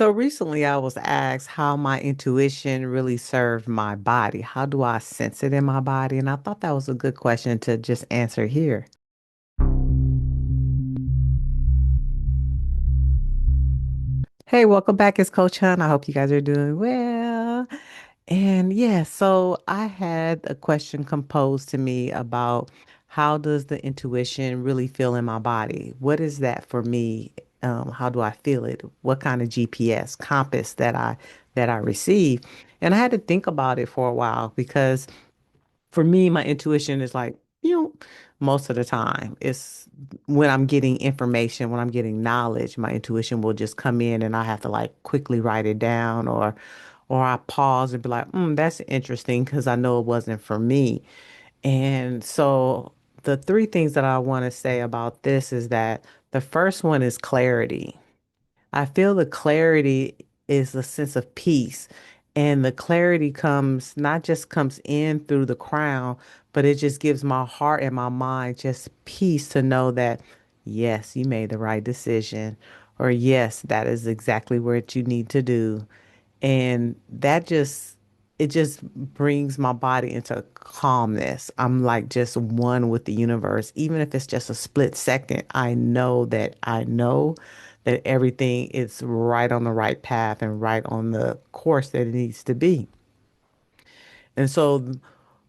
So recently I was asked how my intuition really served my body. How do I sense it in my body? And I thought that was a good question to just answer here. Hey, welcome back. It's Coach Hun. I hope you guys are doing well. And yeah, so I had a question composed to me about how does the intuition really feel in my body? What is that for me? How do I feel it? What kind of GPS compass that I receive? And I had to think about it for a while because for me, my intuition is like, most of the time it's when I'm getting information, when I'm getting knowledge, my intuition will just come in and I have to like quickly write it down or I pause and be like, that's interesting because I know it wasn't for me. And so the three things that I want to say about this is that the first one is clarity. I feel the clarity is a sense of peace. And the clarity comes, not just comes in through the crown, but it just gives my heart and my mind just peace to know that, yes, you made the right decision, or yes, that is exactly what you need to do. And it just brings my body into calmness. I'm like just one with the universe. Even if it's just a split second, I know that everything is right on the right path and right on the course that it needs to be. And so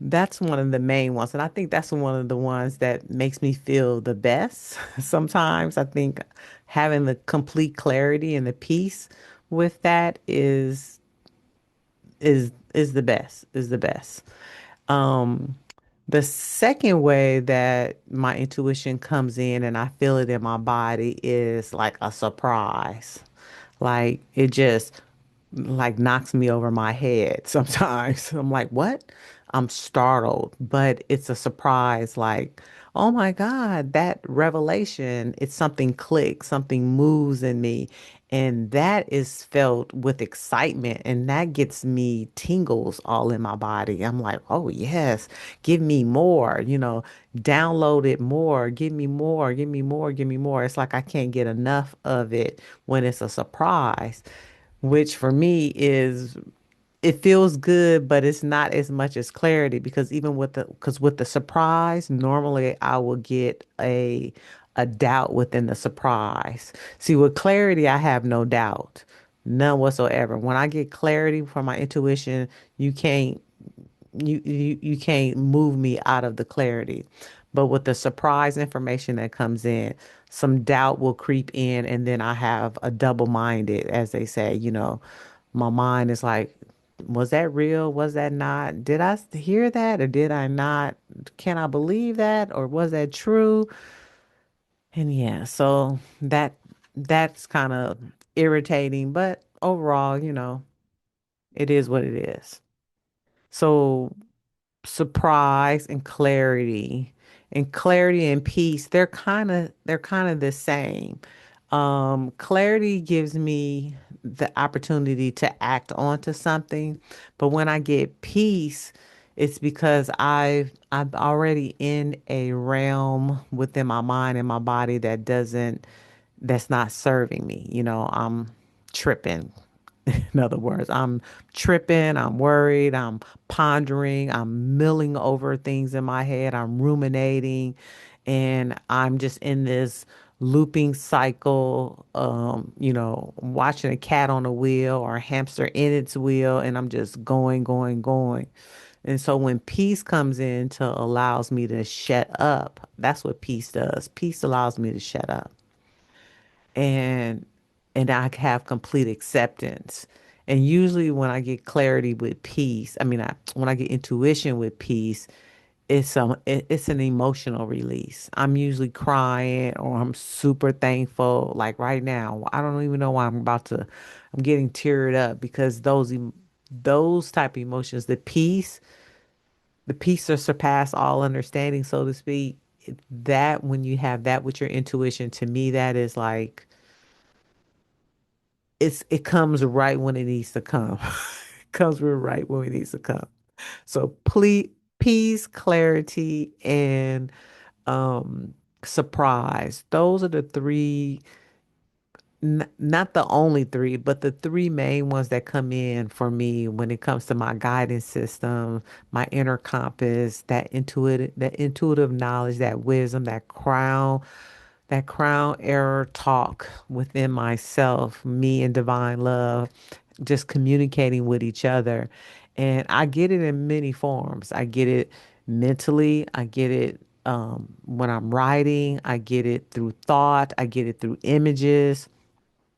that's one of the main ones. And I think that's one of the ones that makes me feel the best. Sometimes I think having the complete clarity and the peace with that is the best. Um, the second way that my intuition comes in and I feel it in my body is like a surprise. Like it just like knocks me over my head sometimes. I'm like, what? I'm startled, but it's a surprise. Like, oh my God, that revelation, it's something clicks, something moves in me. And that is felt with excitement. And that gets me tingles all in my body. I'm like, oh, yes, give me more, download it more, give me more, give me more, give me more. It's like I can't get enough of it when it's a surprise, which for me is it feels good, but it's not as much as clarity because even with the surprise, normally I will get a doubt within the surprise. See, with clarity, I have no doubt, none whatsoever. When I get clarity from my intuition, you can't you can't move me out of the clarity. But with the surprise information that comes in, some doubt will creep in, and then I have a double-minded, as they say, my mind is like, was that real? Was that not? Did I hear that or did I not? Can I believe that or was that true? And yeah, so that's kind of irritating, but overall, it is what it is. So surprise and clarity and peace, they're kind of the same. Clarity gives me the opportunity to act onto something, but when I get peace, it's because I'm already in a realm within my mind and my body that's not serving me. I'm tripping. In other words, I'm tripping, I'm worried, I'm pondering, I'm milling over things in my head, I'm ruminating, and I'm just in this looping cycle, watching a cat on a wheel or a hamster in its wheel, and I'm just going, going, going. And so when peace comes in to allows me to shut up, that's what peace does. Peace allows me to shut up and I have complete acceptance. And usually when I get clarity with peace, when I get intuition with peace, it's an emotional release. I'm usually crying or I'm super thankful. Like right now, I don't even know why I'm getting teared up because those type of emotions, the peace that surpass all understanding, so to speak, that when you have that with your intuition, to me, that is like it comes right when it needs to come. It comes right when it needs to come. So please, peace, clarity, and um surprise. Those are the three Not the only three, but the three main ones that come in for me when it comes to my guidance system, my inner compass, that intuitive knowledge, that wisdom, that crown error talk within myself, me and divine love, just communicating with each other. And I get it in many forms. I get it mentally, I get it when I'm writing, I get it through thought, I get it through images.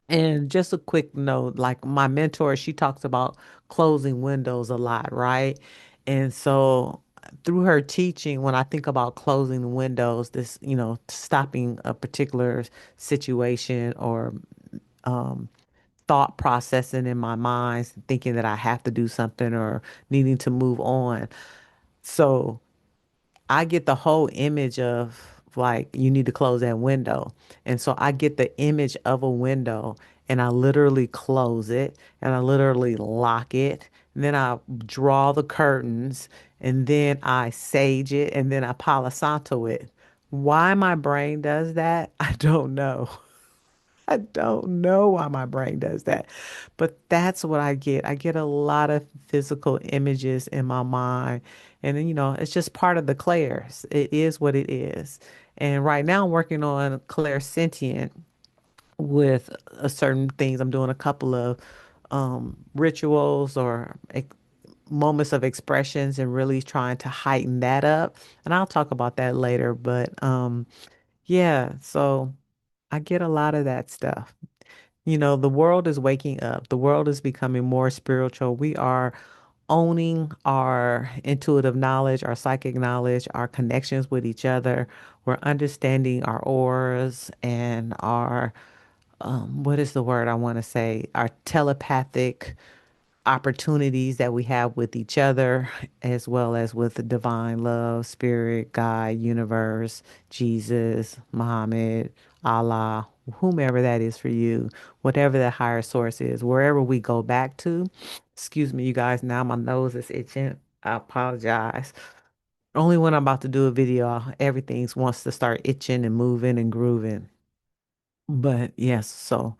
And just a quick note, like my mentor, she talks about closing windows a lot, right? And so through her teaching, when I think about closing the windows, this, stopping a particular situation or um, thought processing in my mind, thinking that I have to do something or needing to move on. So I get the whole image of like you need to close that window. And so I get the image of a window and I literally close it and I literally lock it. And then I draw the curtains and then I sage it and then I palo santo it. Why my brain does that, I don't know. I don't know why my brain does that, but that's what I get. I get a lot of physical images in my mind. And then, it's just part of the clairs. It is what it is. And right now I'm working on clairsentient with certain things. I'm doing a couple of rituals or moments of expressions and really trying to heighten that up. And I'll talk about that later. But yeah, so I get a lot of that stuff. The world is waking up. The world is becoming more spiritual. We are owning our intuitive knowledge, our psychic knowledge, our connections with each other. We're understanding our auras and our, what is the word I want to say? Our telepathic opportunities that we have with each other, as well as with the divine love, spirit, God, universe, Jesus, Muhammad, Allah, whomever that is for you, whatever the higher source is, wherever we go back to. Excuse me, you guys, now my nose is itching. I apologize. Only when I'm about to do a video, everything wants to start itching and moving and grooving. But yes, so.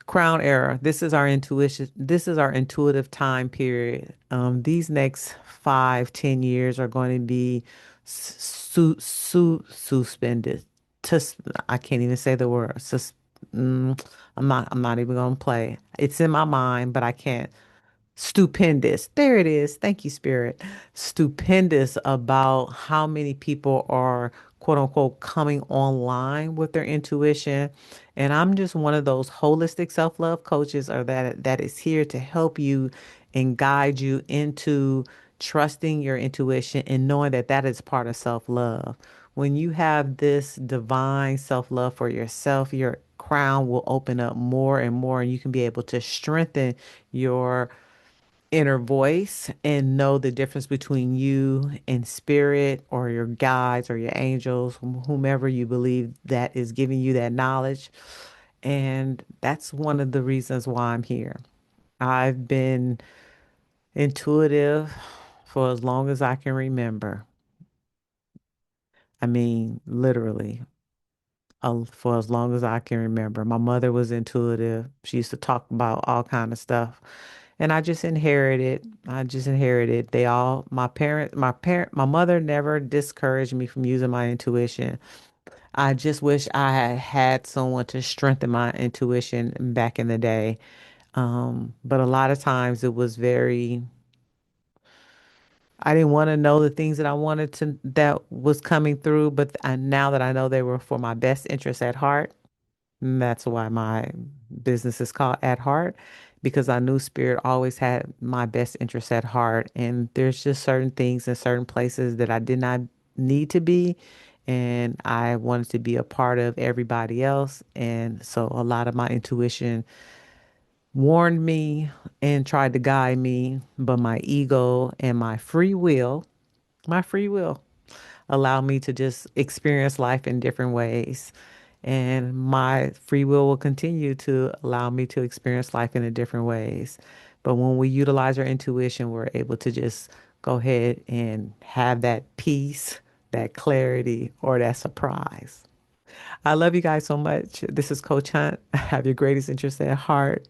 Crown era. This is our intuition. This is our intuitive time period. These next 5, 10 years are going to be suspended. Tus I can't even say the word. I'm not even going to play. It's in my mind, but I can't. Stupendous. There it is. Thank you, Spirit. Stupendous about how many people are, quote unquote, coming online with their intuition. And I'm just one of those holistic self-love coaches or that is here to help you and guide you into trusting your intuition and knowing that that is part of self-love. When you have this divine self-love for yourself, your crown will open up more and more, and you can be able to strengthen your inner voice and know the difference between you and spirit or your guides or your angels, whomever you believe that is giving you that knowledge. And that's one of the reasons why I'm here. I've been intuitive for as long as I can remember. I mean, literally, for as long as I can remember. My mother was intuitive. She used to talk about all kind of stuff. And I just inherited. I just inherited. My mother never discouraged me from using my intuition. I just wish I had had someone to strengthen my intuition back in the day. But a lot of times it was I didn't want to know the things that I wanted to, that was coming through, but now that I know they were for my best interest at heart, and that's why my business is called At Heart, because I knew Spirit always had my best interest at heart. And there's just certain things in certain places that I did not need to be. And I wanted to be a part of everybody else. And so a lot of my intuition warned me and tried to guide me, but my ego and my free will allow me to just experience life in different ways. And my free will continue to allow me to experience life in a different ways. But when we utilize our intuition, we're able to just go ahead and have that peace, that clarity, or that surprise. I love you guys so much. This is Coach Hunt. Have your greatest interest at heart.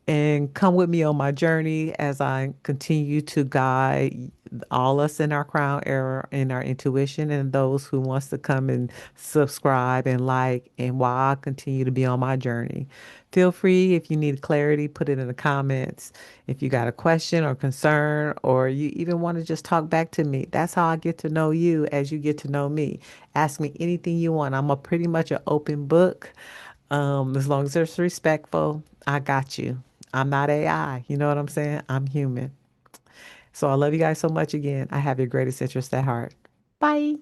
And come with me on my journey as I continue to guide all us in our crown era, in our intuition, and those who wants to come and subscribe and like, and while I continue to be on my journey. Feel free if you need clarity, put it in the comments. If you got a question or concern, or you even want to just talk back to me, that's how I get to know you as you get to know me. Ask me anything you want. I'm a pretty much an open book. As long as it's respectful, I got you. I'm not AI. You know what I'm saying? I'm human. So I love you guys so much again. I have your greatest interest at heart. Bye.